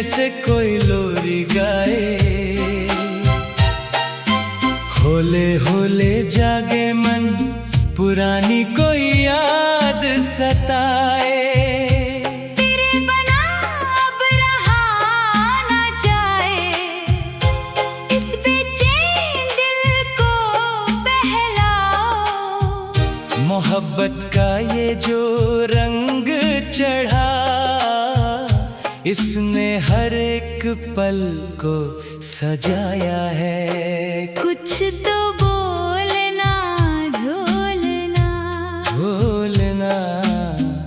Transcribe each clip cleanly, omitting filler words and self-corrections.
जैसे कोई लोरी गाए। होले होले जागे मन, पुरानी कोई याद सताए। तेरे बना अब रहा ना जाए, इस बेचैन दिल को बहलाओ। मोहब्बत का ये जो रंग चढ़ा, इसने हर एक पल को सजाया है। कुछ तो बोलना ढोलना, ढोलना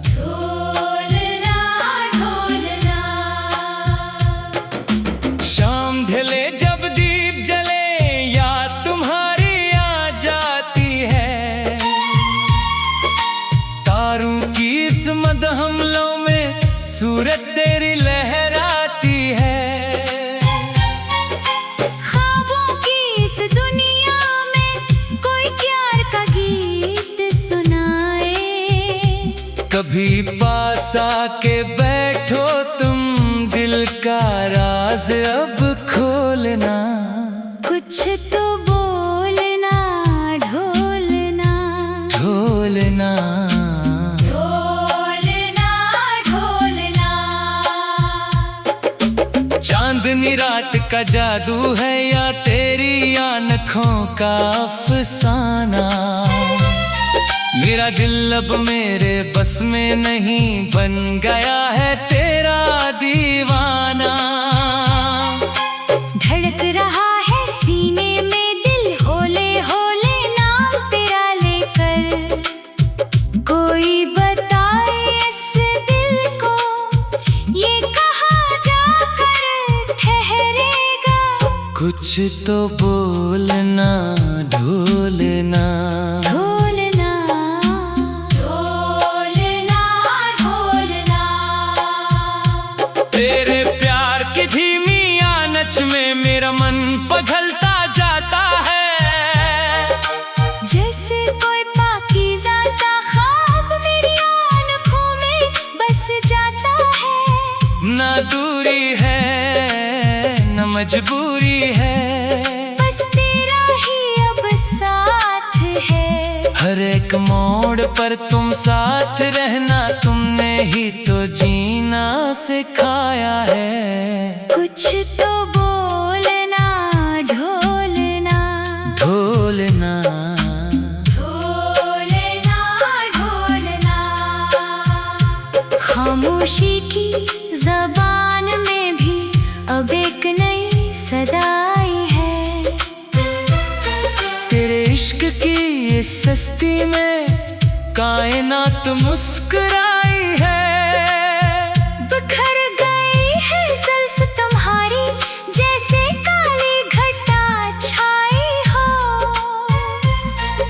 ढोलना ढोलना। शाम ढले जब दीप जले, याद तुम्हारी आ जाती है। तारों की इस मदहमलों में सूरत तेरी लहराती है। ख्वाबों की इस दुनिया में कोई प्यार का गीत सुनाए। कभी पास आके बैठो तुम, दिल का राज अब खोलना। कुछ तो बोलना ढोलना, ढोलना ढोलना ढोलना। चांदनी रात का जादू है या तेरी आँखों का अफसाना। मेरा दिल अब मेरे बस में नहीं, बन गया है तेरा दीवाना। धड़क रहा है सीने में दिल, होले होले नाम तेरा लेकर। कोई बताए इस दिल को, ये कहाँ जाकर ठहरेगा। कुछ तो बोलना ढोलना। ढोलना ढोलना ढोलना। तेरे प्यार की धीमी आनच में मेरा मन पिघलता जाता है। जैसे कोई पाकीज़ा सा ख्वाब मेरी आँखों में बस जाता है। ना दूरी है न मजबूरी है, बस तेरा ही अब साथ है। हर एक मोड़ पर तुम साथ रहना, तुमने ही तो जीना सिखाया है। कुछ तो बोलना ढोलना, ढोलना ढोलना ढोलना। खामोशी की ज़बान में भी अब एक नई सदा आई है। तेरे इश्क की इस सस्ती में कायनात मुस्कुराई है। बिखर गई है जुल्फ तुम्हारी, जैसे काली घटा छाई हो।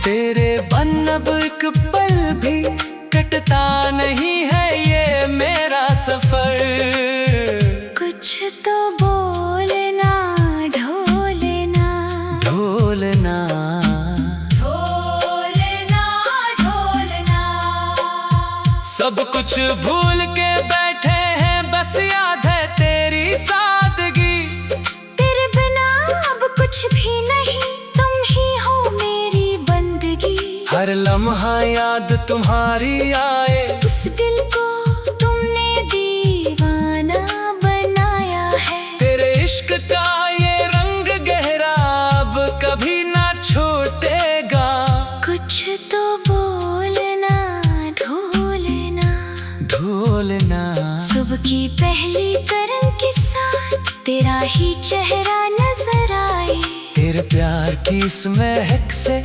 तेरे बन अब एक पल भी कटता नहीं है ये मेरा सफर। कुछ तो बोलना ढोलना, ढोलना ढोलना ढोलना। सब कुछ भूल के बैठे हैं, बस याद है तेरी सादगी। तेरे बिना अब कुछ भी नहीं, तुम ही हो मेरी बंदगी। हर लम्हा याद तुम्हारी आए, उस दिल को तुमने दीवाना बनाया है। तेरे इश्क का ये रंग गहरा अब कभी ना छूटेगा। कुछ तो बोलना ढोलना, ढोलना सुबह की पहली करन के साथ तेरा ही चेहरा नजर आए। तेरे प्यार की इस महक से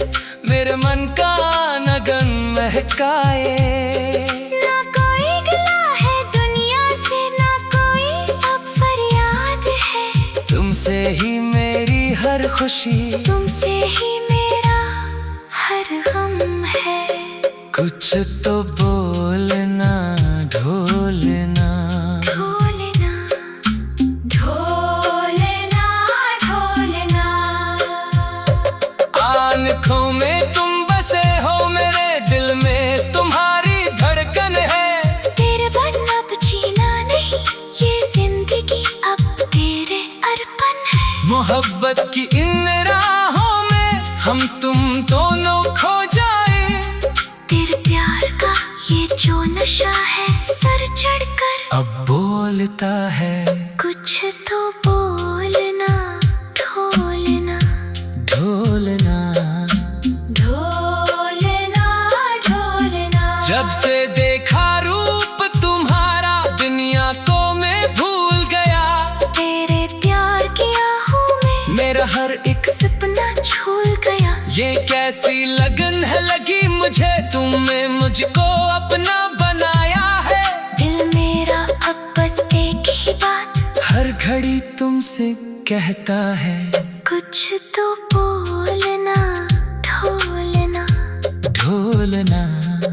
मेरे मन का नगन महकाए। ना कोई गिला है दुनिया से, ना कोई अब फरियाद है। तुमसे ही मेरी हर खुशी, तुमसे ही मेरा हर गम है। कुछ तो बोलना ढोलना। ढोलना ढोलना ढोलना। आँखों में तुम बसे हो, मेरे दिल में तुम्हारी धड़कन है। तेरे बिन अब जीना नहीं, ये जिंदगी अब जो नशा है सर चढ़कर अब बोलता है। कुछ तो बोलना, ढोलना ढोलना ढोलना ढोलना। जब से देखा रूप तुम्हारा दुनिया को मैं भूल गया। तेरे प्यार की आहों में मेरा हर एक सपना झूल गया। ये कैसी लगन है लगी मुझे, तुमने मुझको अपना बनाया है। दिल मेरा अब बस एक ही बात हर घड़ी तुमसे कहता है। कुछ तो बोलना, ढोलना ढोलना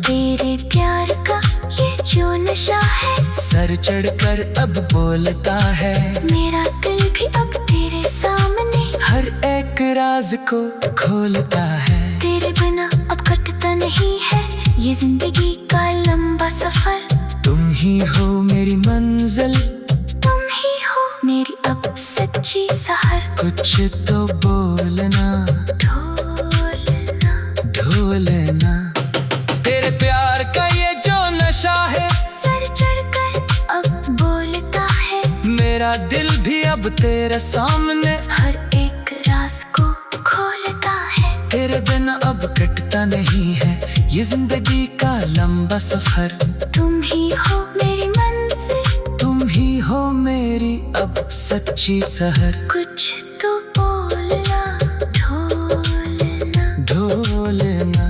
तेरे प्यार का ये जो नशा है सर चढ़कर अब बोलता है। मेरा दिल भी अब तेरे सामने हर एक राज को खोलता है। तेरे बिना अब कटता नहीं है ये जिंदगी का लंबा सफर। तुम ही हो मेरी मंजिल, तुम ही हो मेरी अब सच्ची सहर। कुछ तो बोलना, ढोलना ढोलना तेरे प्यार का ये जो नशा है सर चढ़कर अब बोलता है। मेरा दिल भी अब तेरे सामने हर एक राज को खोलता है। तेरे बिना अब कटता नहीं है ये जिंदगी का लंबा सफर। तुम ही हो मेरी मंजिल, तुम ही हो मेरी अब सच्ची सहर। कुछ तो बोलना, ढोलना ढोलना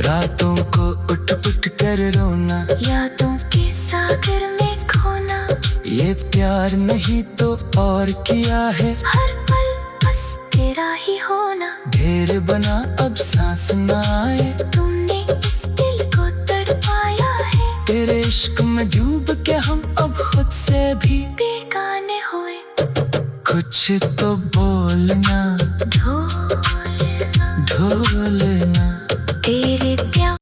रातों को उठ उठ कर रोना। यादों के सागर में खोना। ये प्यार नहीं तो और किया है। हर पल बस तेरा ही होना। ढेर बना अब सांस न आए। तुमने इस दिल को तड़पाया है। तेरे इश्क में डूब के हम अब खुद से भी बेगाने हुए। कुछ तो बोलना, ढोलना ढोलना तेरे प्यार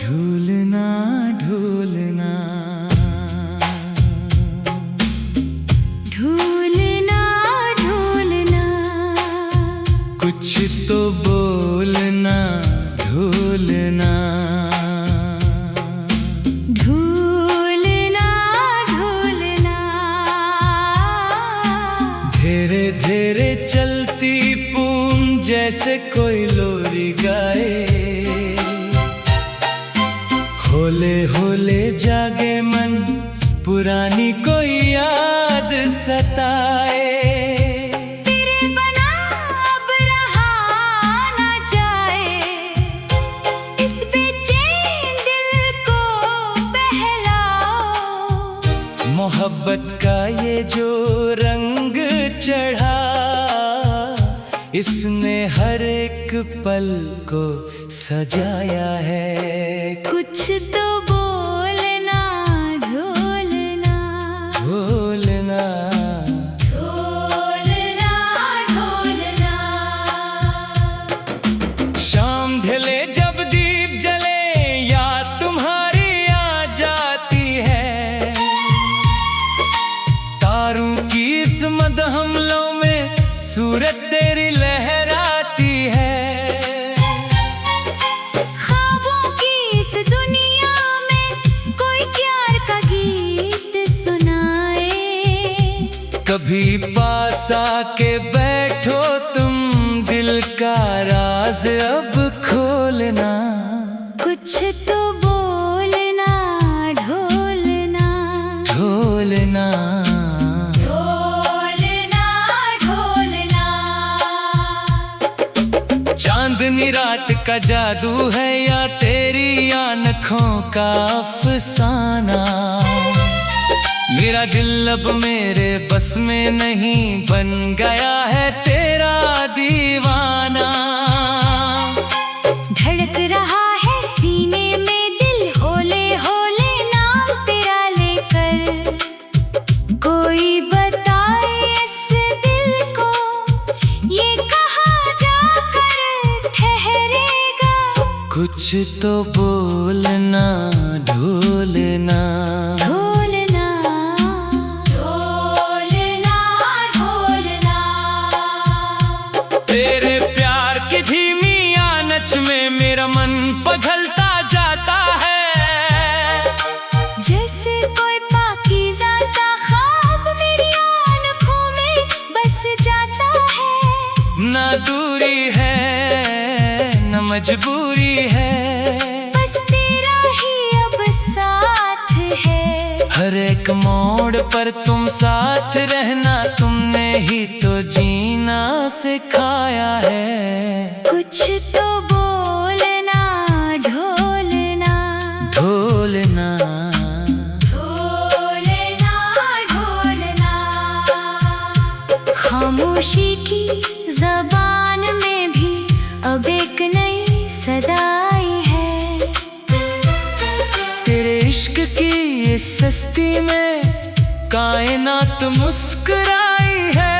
ढोलना ढोलना ढोलना ढोलना कुछ तो बोलना, ढोलना ढोलना ढोलना। धीरे धीरे चलती पूम जैसे कोई लोरी गाए। होले होले जागे मन पुरानी कोई याद सताए। तेरे बना अब रहा न जाए। इस बेचैन दिल को बहलाओ। मोहब्बत का ये जो रंग चढ़ा इसने हर एक पल को सजाया है। कुछ तो बोलना, ढोलना बोलना ढोलना ढोलना। शाम ढले जब दीप जले याद तुम्हारी आ जाती है। तारों की इस मदहमलों में सूरत तेरी लहराती है। ख्वाबों की इस दुनिया में कोई प्यार का गीत सुनाए। कभी पास आके बैठो तुम दिल का राज अब खोलना। कुछ तो बोलना, ढोलना ढोलना ढोलना ढोलना। चांदनी रात का जादू है या तेरी आँखों का अफसाना। मेरा दिल अब मेरे बस में नहीं बन गया है तेरा दीवाना। धड़क रहा है सीने में दिल होले होले नाम तेरा लेकर। कोई बताए इस दिल को ये कहाँ जाकर ठहरेगा। कुछ तो बोलना, ढोलना ढोलना ढोलना मजबूरी है, बस तेरा ही अब साथ है। हर एक मोड़ पर तुम साथ रहना, तुमने ही तो जीना सिखाया है। कुछ तो बोलना ढोलना, ढोलना ढोलना ढोलना। खामोशी की जबान में भी अब एक नई सदा आई है। तेरे इश्क की इस सस्ती में कायनात मुस्कुराई है।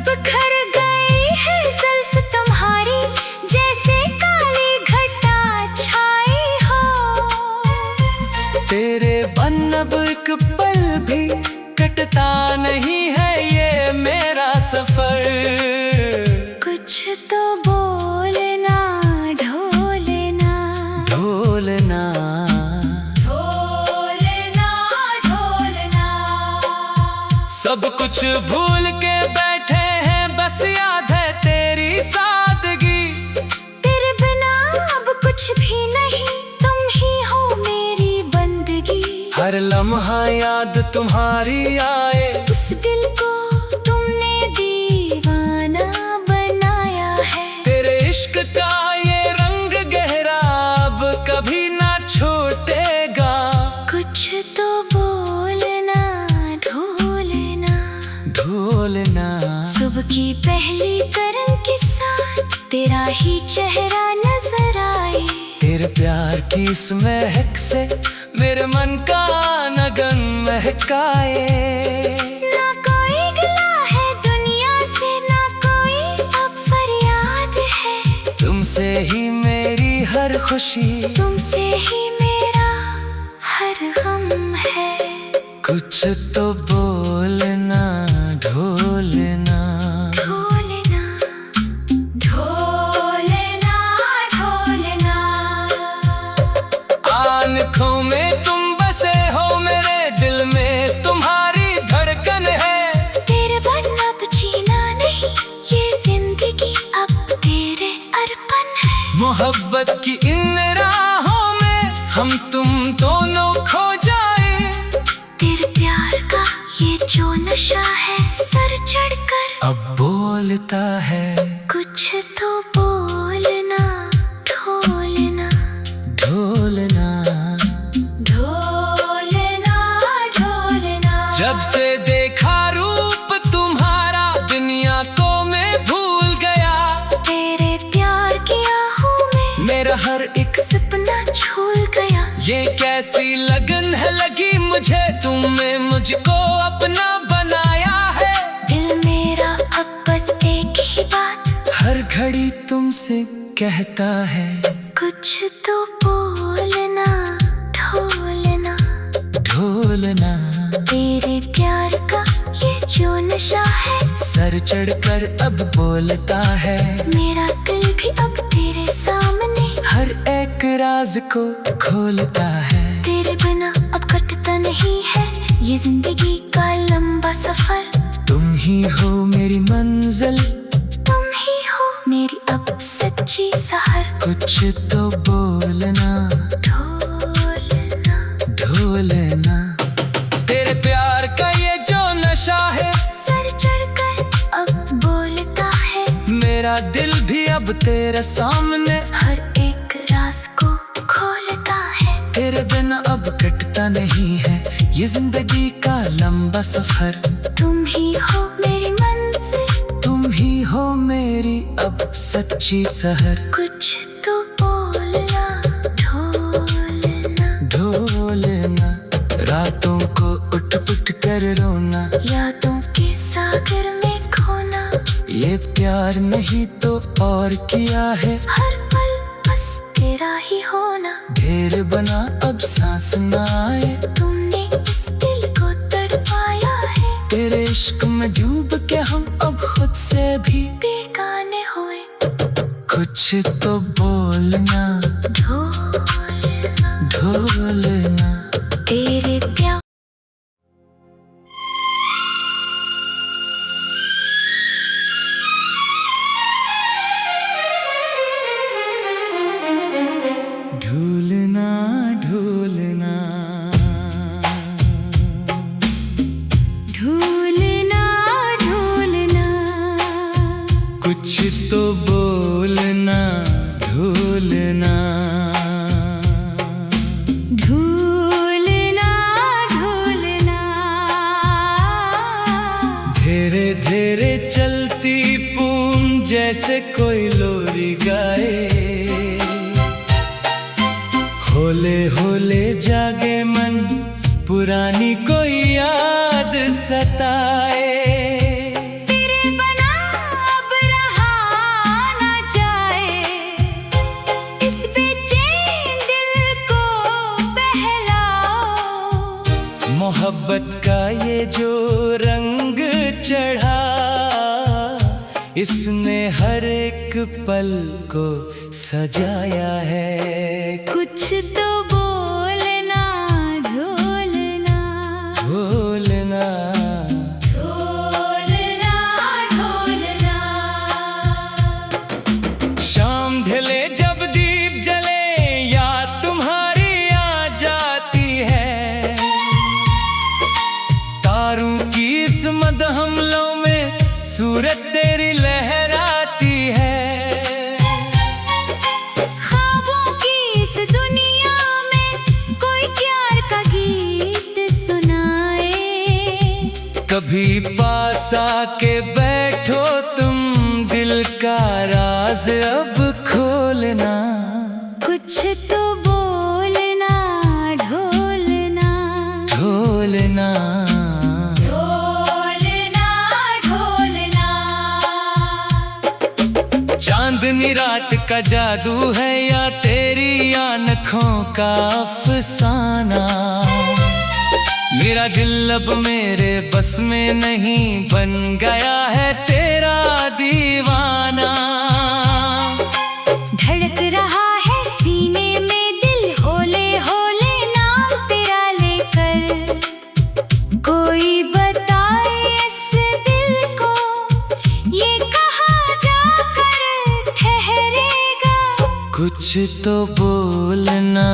बिखर गई है जुल्फ तुम्हारी, जैसे काली घटा छाई हो। तेरे बिन अब एक पल भी कटता नहीं है ये मेरा सफर। कुछ तो बोलना ढोलना, ढोलना ढोलना ढोलना। सब कुछ भूल के बैठे हैं, बस याद है तेरी सादगी। तेरे बिना अब कुछ भी नहीं, तुम ही हो मेरी बंदगी। हर लम्हा याद तुम्हारी आए, उस दिल को तुमने दीवाना बनाया है। तेरे इश्क का ये रंग गहरा अब कभी ना छूटेगा। कुछ तो बोलना ढोलना, ढोलना सुबह की पहली किरण के साथ तेरा ही चेहरा नजर आए। तेरे प्यार की इस महक से मेरे मन का नगन महकाए। ना कोई गिला है दुनिया से, ना कोई अब फरियाद है। तुमसे ही मेरी हर खुशी, तुमसे ही मेरा हर गम है। कुछ तो बोलना ढोलना। ढोलना ढोलना ढोलना। आँखों में तुम बसे हो, मेरे दिल में तुम्हारी धड़कन है। तेरे बिन अब जीना नहीं, ये जिंदगी अब तेरे अर्पण है। मोहब्बत की इन राहों में हम तुम दोनों खो जाए। तेरे प्यार का ये जो नशा है सर चढ़कर अब बोलता है। कुछ तो बोलना ढोलना, ढोलना ढोलना ढोलना। जब से देखा रूप तुम्हारा, दुनिया को मैं भूल गया। तेरे प्यार की आहों में मेरा हर एक सपना झूल गया। ये कैसी लगन है लगी मुझे, तुमने मुझको अपना बनाया है। दिल मेरा अब बस एक ही बात हर घड़ी तुमसे कहता है। कुछ तो बोलना ढोलना, ढोलना तेरे प्यार का ये जो नशा है सर चढ़कर अब बोलता है। मेरा दिल भी अब तेरे सामने हर एक राज को खोलता है। तेरे बिना अब कटता नहीं है ये जिंदगी का लंबा सफर। तुम ही हो मेरी मंजिल, तुम ही हो मेरी अब सच्ची सहर। कुछ तो बोलना ढोलना ढोलना। तेरे प्यार का ये जो नशा है सर चढ़कर अब बोलता है। मेरा दिल भी अब तेरे सामने हर एक राज को खोलता है। तेरे बिना अब कटता नहीं है ये जिंदगी का लंबा सफर। तुम ही हो मेरी मंजिल, तुम ही हो मेरी अब सच्ची सहर। कुछ तो बोलना ढोलना, ढोलना रातों को उठ उठ कर रोना, यादों के सागर में खोना। ये प्यार नहीं तो और किया है, हर पल बस तेरा ही होना। ढेर बना अब सांस न आए, तुमने इस दिल को तड़पाया है। तेरे इश्क में डूब के हम अब खुद से भी बेगाने हुए। कुछ तो बोलना ढोलना ढोलना। तेरे प्यार तो बोलना ढूलना, ढूलना ढूलना। धीरे धीरे चलती पूम जैसे कोई लोरी गाए, होले होले जागे मन पुरानी कोई याद सताए। तेरे बिना अब रहा ना जाए, इस बेचैन दिल को बहलाओ। मोहब्बत का ये जो रंग चढ़ा, इसने हर एक पल को सजाया है। कुछ तो बोलना ढोलना, ढोलना, ढोलना ढोलना। शाम ढले जब दीप जले, याद तुम्हारी आ जाती है। तारों की इस मदहमलों में सूरत तेरी लहराती है। ख्वाबों की इस दुनिया में कोई प्यार का गीत सुनाए। कभी पास आके बैठो तुम, दिल का राज अब खोलना। कुछ तो बोलना ढोलना, ढोलना, ढोलना ढोलना। चांदनी रात का जादू है या तेरी आँखों का अफसाना। मेरा दिल अब मेरे बस में नहीं, बन गया है तेरा दीवाना। धड़क रहा है सीने में दिल, होले होले नाम तेरा लेकर। कोई बताए इस दिल को, ये कहाँ जाकर ठहरेगा। कुछ तो बोलना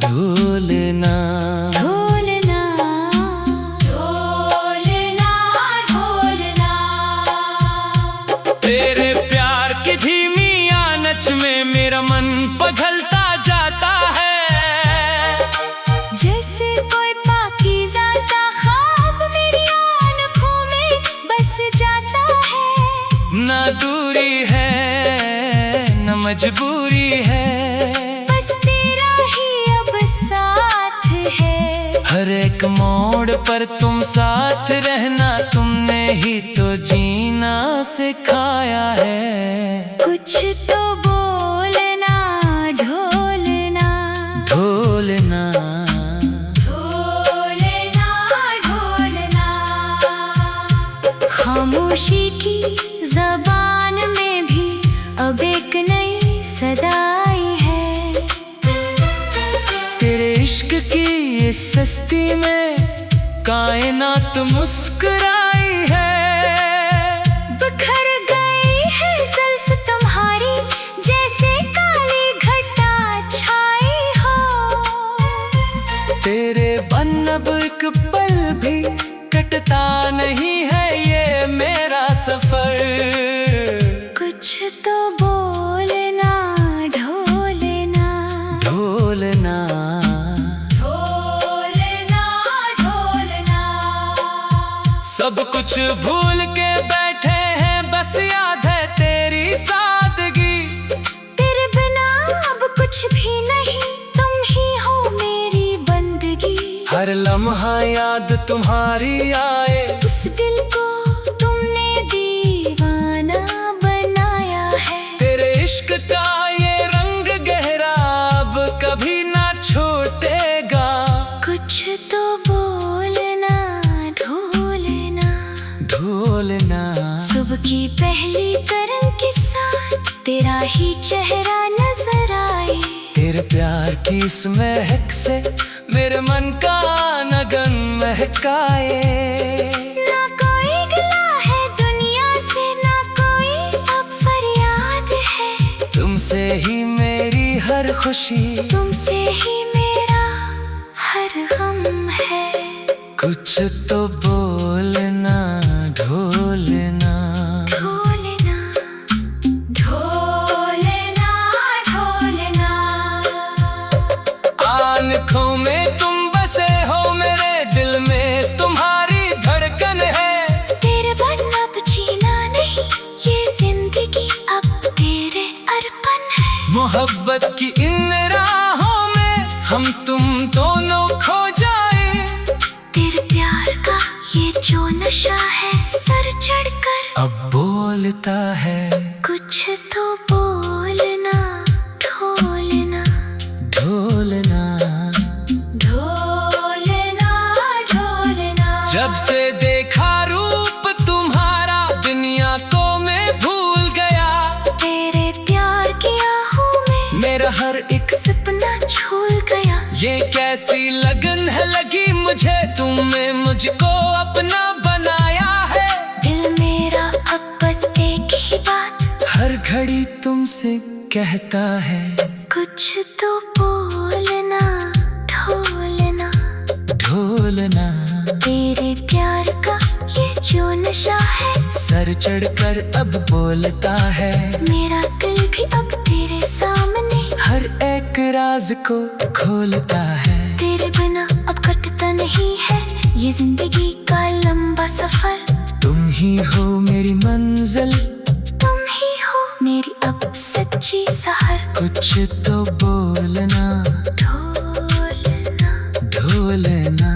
ढोलना, ढोलना, ढोलना ढोलना। तेरे प्यार की धीमी आनच में मेरा मन पिघलता जाता है। जैसे कोई पाकीज़ा सा ख्वाब मेरी आँखों में बस जाता है। ना दूरी है न मजबूरी है, बस तेरा ही अब साथ है। हर एक मोड़ पर तुम साथ रहना, तुमने ही तो जीना सिखाया है। कुछ तो बोलना ढोलना, ढोलना, ढोलना ढोलना। खामोशी की ज़बान में भी अब एक नई सदाई है। तेरे इश्क की इस सस्ती में कायनात मुस्कुराई है। बिखर गई है जुल्फ तुम्हारी, जैसे काली घटा छाई हो। तेरे बन अब एक पल भी कटता नहीं है ये मेरा सफर। कुछ तो बोलना ढोलना, ढोलना, ढोलना ढोलना। सब कुछ भूल के बैठे हैं, बस याद है तेरी सादगी। तेरे बिना अब कुछ भी नहीं, तुम ही हो मेरी बंदगी। हर लम्हा याद तुम्हारी आए, उस दिल को तुमने दीवाना बनाया है। तेरे इश्क का ये रंग गहरा अब कभी ना छूटेगा। कुछ तो बोलना ढोलना, ढोलना, सुबह की पहली किरण के साथ तेरा ही चेहरा नजर आए। तेरे प्यार की इस महक से मेरे मन का नगन महकाए। ना कोई गिला है दुनिया से, ना कोई अब फरियाद है। तुमसे ही मेरी हर खुशी, तुमसे ही मेरा हर गम है। कुछ तो बोलना ढोलना, ढोलना, कि इन राहों में हम तुम दोनों खो जाए। तेरे प्यार का ये जो नशा है सर चढ़कर अब बोलता है, कुछ तो बोलना, ढोलना ढोलना ढोलना ढोलना। जब से देखा रूप तुम्हारा दुनिया को मैं भूल गया। तेरे प्यार की आहों में मेरा हर एक सपना झूल गया। ये कैसी लगन है लगी मुझे, तुमने मुझको अपना बनाया है। दिल मेरा अब बस एक ही बात हर घड़ी तुमसे कहता है, कुछ तो बोलना, ढोलना ढोलना। तेरे प्यार का ये जो नशा है सर चढ़कर अब बोलता है। मेरा दिल भी अब तेरे सामने हर एक राज को खोलता है। तेरे बिना अब कटता नहीं है ये जिंदगी का लंबा सफर। तुम ही हो मेरी मंजिल, तुम ही हो मेरी अब सच्ची सहर। कुछ तो बोलना, ढोलना ढोलना।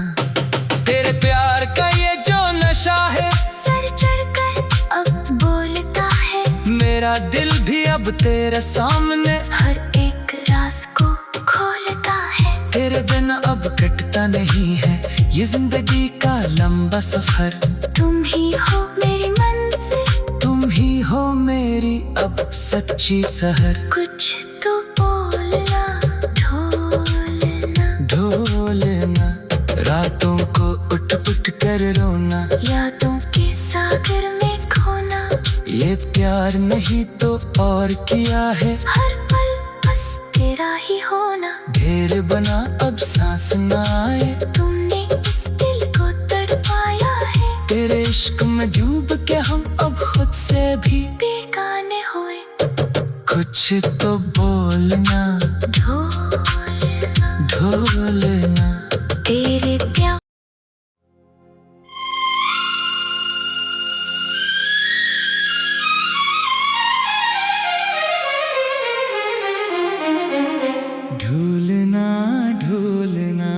तेरे प्यार का ये जो नशा है सर चढ़कर अब बोलता है। मेरा दिल भी अब तेरे सामने हर एक राज को खोलता है। तेरे बिना अब कटता नहीं है ये जिंदगी का लंबा सफर। तुम ही हो मेरी मंजिल, तुम ही हो मेरी अब सच्ची सहर। कुछ तो बोलना, ढोलना ढोलना। रातों को उठ उठ कर रोना, यादों के सागर में खोना। ये प्यार नहीं तो और क्या है। हर पल बस तेरा ही होना। ढेर बना अब सांस न आए, तुमने इस दिल को तड़पाया है। तेरे इश्क में डूब के हम अब खुद से भी बेगाने हुए। कुछ तो बोलना, ढोलना ढोलना। तेरे प्यार ढोलना ढोलना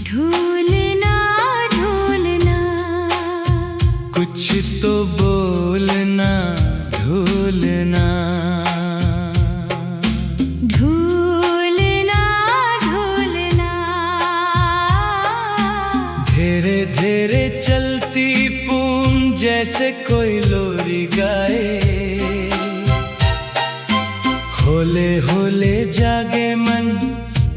ढोलना ढोलना। कुछ तो बोलना, ढोलना ढोलना ढोलना। धीरे धीरे चलती पून जैसे कोई लोरी गाए। होले होले जागे मन,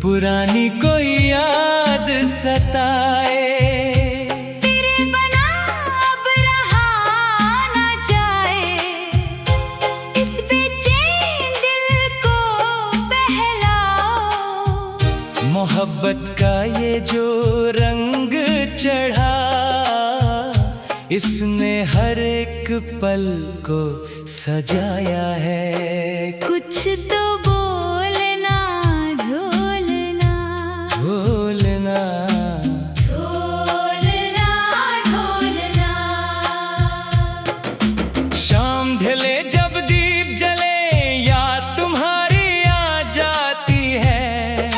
पुरानी कोई याद सताए। तेरे बना अब रहा ना जाए, इस बेचैन दिल को बहलाओ। मोहब्बत का ये जो रंग चढ़ा, इसने हर एक पल को सजाया है। कुछ तो बोलना, ढोलना ढोलना ढोलना ढोलना। शाम ढले जब दीप जले, याद तुम्हारी आ जाती है।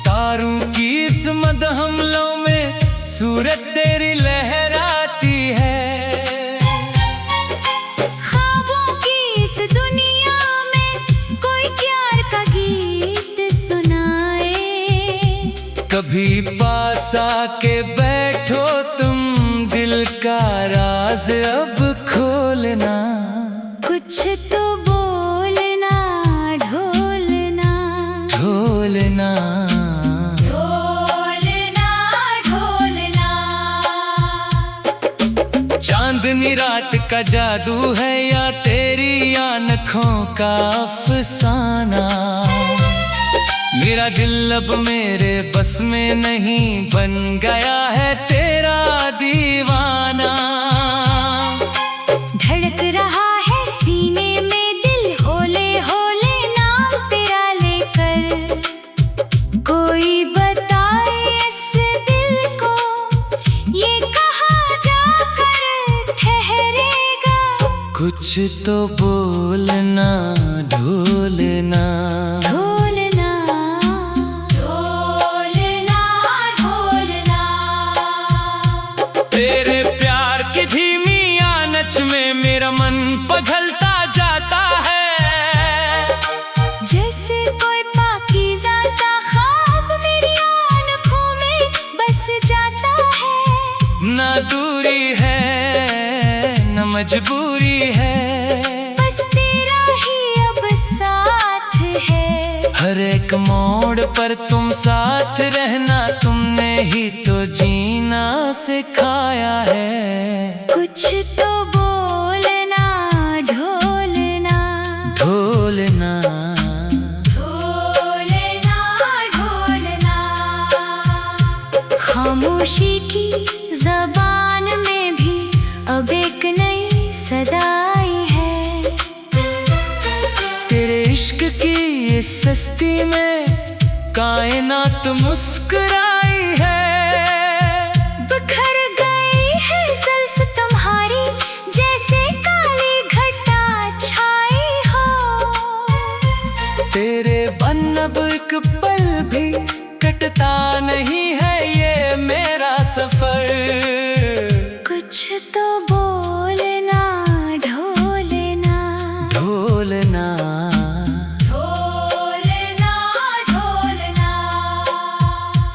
तारों की इस मदहमलों में सूरत तेरी लहराती है। ख्वाबों की इस दुनिया में कोई प्यार का गीत सुनाए। कभी पास आके बैठो तुम, दिल का राज अब खोलना। कुछ तो बोलना, ढोलना ढोलना ढोलना ढोलना। चांदनी रात का जादू है या तेरी आँखों का अफसाना। मेरा दिल अब मेरे बस में नहीं, बन गया है तेरा दीवाना। धड़क रहा है सीने में दिल, होले होले नाम तेरा लेकर। कोई बताए इस दिल को, ये कहाँ जाकर ठहरेगा। कुछ तो बोलना ढोलना, ढोलना ढोलना ढोलना। तेरे प्यार की धीमी आनच में मेरा मन पिघलता जाता है। जैसे कोई पाकीज़ा सा ख्वाब मेरी आँखों में बस जाता है। ना दूरी है न मजबूरी है, बस तेरा ही अब साथ है। हर एक मोड़ पर तुम साथ रहना, तुमने ही तो जीना सिखाया है। कुछ तो बोलना ढोलना, ढोलना ढोलना ढोलना। खामोशी की ज़बान में भी अब एक नई सदा आई है। तेरे इश्क की इस सस्ती में कायनात मुस्कुराई है। बिखर गई है जुल्फ तुम्हारी जैसे काली घटा छाई हो। तेरे बन अब एक पल भी कटता नहीं है ये मेरा सफर। कुछ तो बोलना ढोलना, ढोलना ढोलना ढोलना।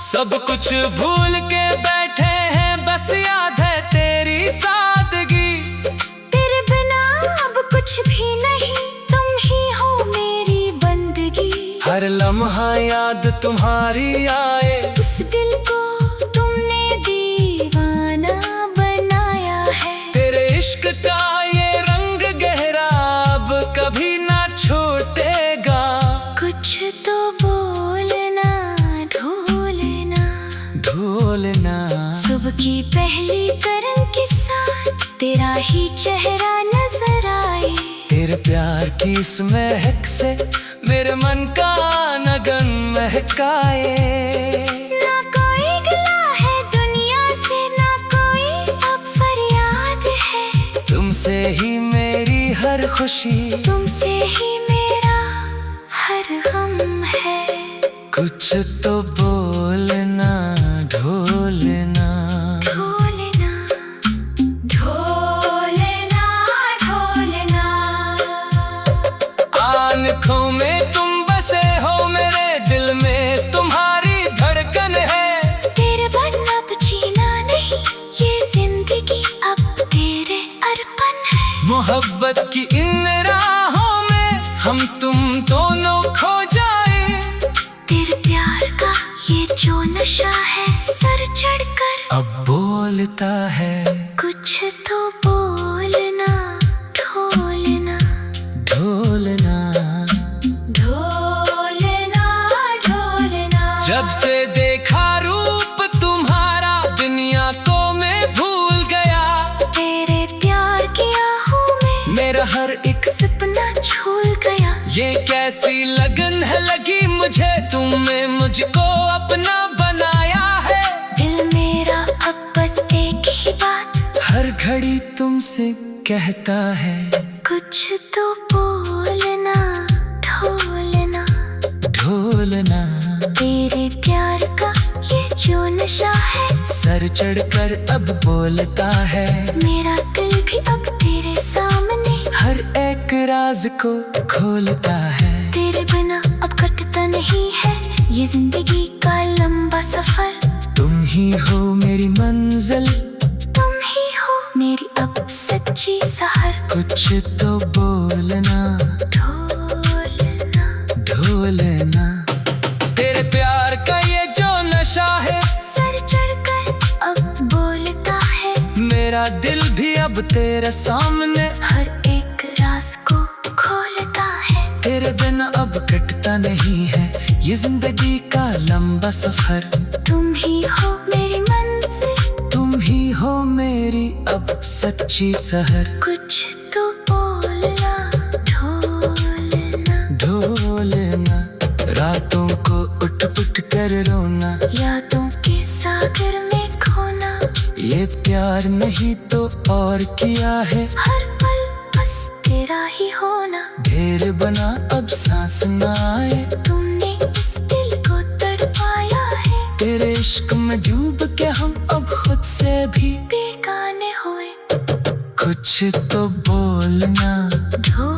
सब कुछ भूल के बैठे हैं, बस याद है तेरी सादगी। तेरे बिना अब कुछ भी नहीं, तुम ही हो मेरी बंदगी। हर लम्हा याद तुम्हारी आए, इस दिल को तुमने दीवाना बनाया है। तेरे इश्क का ये रंग गहरा अब कभी ना छूटेगा। कुछ तो बोलना ढोलना, ढोलना सुबह की पहली किरण के साथ तेरा ही चेहरा नजर आए। तेरे प्यार की इस महक से मेरे मन का नगन महकाए। ना कोई गिला है दुनिया से, ना कोई अब फरियाद है। तुमसे ही मेरी हर खुशी, तुमसे ही मेरा हर गम है। कुछ तो बोलना ढोलना, ढोलना ढोलना ढोलना। आँखों में तुम बसे हो, मेरे दिल में तुम्हारी धड़कन है। तेरे बिन अब जीना नहीं, ये जिंदगी अब तेरे अर्पण है। मोहब्बत की इन राहों में हम तुम दोनों खो जाए। तेरे प्यार का ये जो नशा है सर चढ़कर अब बोलता है। कुछ तो बोलना ढोलना, ढोलना ढोलना ढोलना। जब से देखा रूप तुम्हारा दुनिया को मैं भूल गया। तेरे प्यार की आहों में मेरा हर एक सपना झूल गया। ये कैसी लगन है लगी मुझे, तुमने मुझको अपना बनाया है। दिल मेरा अब बस एक ही बात हर घड़ी तुमसे कहता है। कुछ तो बोलना ढोलना, ढोलना तेरे प्यार का ये जो नशा है सर चढ़कर अब बोलता है। मेरा दिल भी अब तेरे सामने हर एक राज को खोलता है। तेरे बिना अब कटता नहीं है ये जिंदगी का लंबा सफर। तुम ही हो मेरी मंजिल, तुम ही हो मेरी अब सच्ची सहर। कुछ तो बोलना ढोलना ढोलना। तेरे प्यार का ये जो नशा है सर चढ़कर अब बोलता है। मेरा दिल भी अब तेरे सामने हर एक राज को खोलता है। तेरे बिना अब कटता नहीं है ये जिंदगी का लंबा सफर। तुम ही हो मेरी मंजिल, तुम ही हो मेरी अब सच्ची सहर। कुछ तो बोलना ढोलना, ढोलना रातों को उठ उठ कर रोना। यादों के सागर में खोना। ये प्यार नहीं तो और किया है। हर पल बस तेरे तेरा ही होना ढेर बना अब सांस न आए, तुमने इस दिल को तड़पाया है। तेरे इश्क में डूब के हम अब खुद से भी बेगाने हुए कुछ तो बोलना। ढो